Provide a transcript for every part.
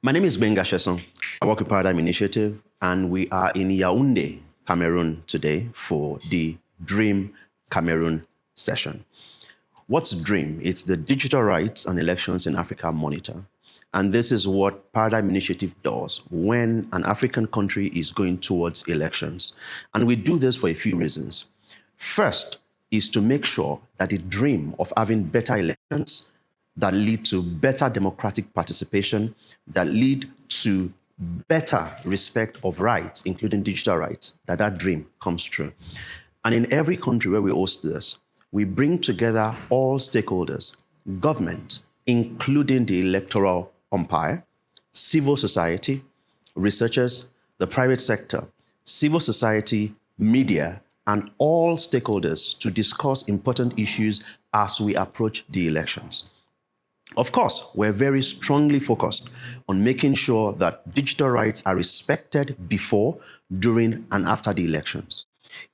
My name is Gbenga Sesan. I work with Paradigm Initiative, and we are in Yaoundé, Cameroon today for the Dream Cameroon session. What's DREAM? It's the Digital Rights and Elections in Africa Monitor. And this is what Paradigm Initiative does when an African country is going towards elections. And we do this for a few reasons. First is to make sure that the dream of having better elections that lead to better democratic participation, that lead to better respect of rights, including digital rights, that dream comes true. And in every country where we host this, we bring together all stakeholders, government, including the electoral umpire, civil society, researchers, the private sector, civil society, media, and all stakeholders to discuss important issues as we approach the elections. Of course, we're very strongly focused on making sure that digital rights are respected before, during, and after the elections.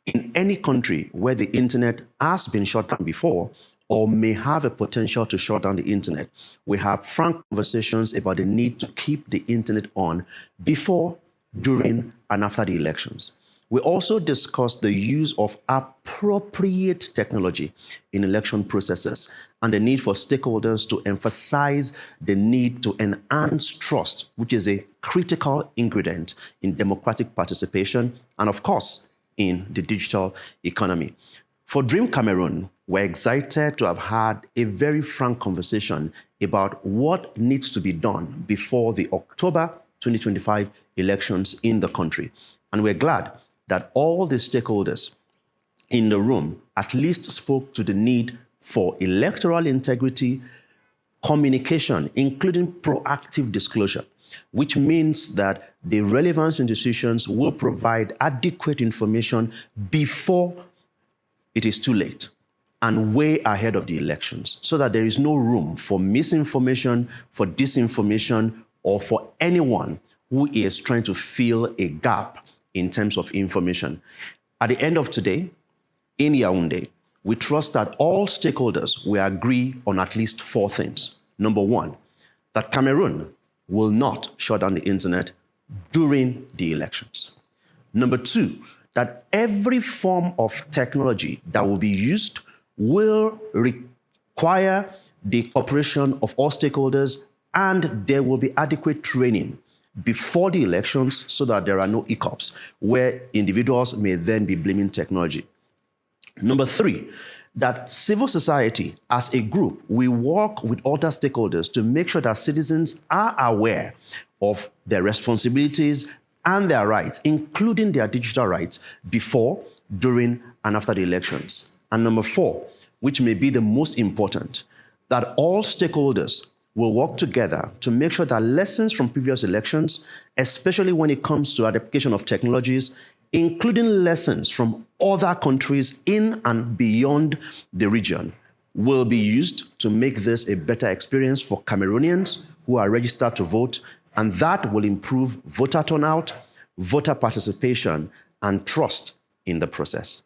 In any country where the internet has been shut down before or may have a potential to shut down the internet, we have frank conversations about the need to keep the internet on before, during, and after the elections. We also discuss the use of appropriate technology in election processes and the need for stakeholders to emphasize the need to enhance trust, which is a critical ingredient in democratic participation and, of course, in the digital economy. For Dream Cameroon, we're excited to have had a very frank conversation about what needs to be done before the October 2025 elections in the country. And we're glad that all the stakeholders in the room at least spoke to the need for electoral integrity, communication, including proactive disclosure, which means that the relevant institutions will provide adequate information before it is too late and way ahead of the elections, so that there is no room for misinformation, for disinformation, or for anyone who is trying to fill a gap in terms of information. At the end of today, in Yaoundé, we trust that all stakeholders will agree on at least 4 things. Number 1, that Cameroon will not shut down the internet during the elections. Number 2, that every form of technology that will be used will require the cooperation of all stakeholders, and there will be adequate training before the elections so that there are no hiccups where individuals may then be blaming technology. Number 3, that civil society as a group will work with other stakeholders to make sure that citizens are aware of their responsibilities and their rights, including their digital rights, before, during, and after the elections. And number 4, which may be the most important, that all stakeholders will work together to make sure that lessons from previous elections, especially when it comes to adaptation of technologies, including lessons from other countries in and beyond the region, will be used to make this a better experience for Cameroonians who are registered to vote, and that will improve voter turnout, voter participation, and trust in the process.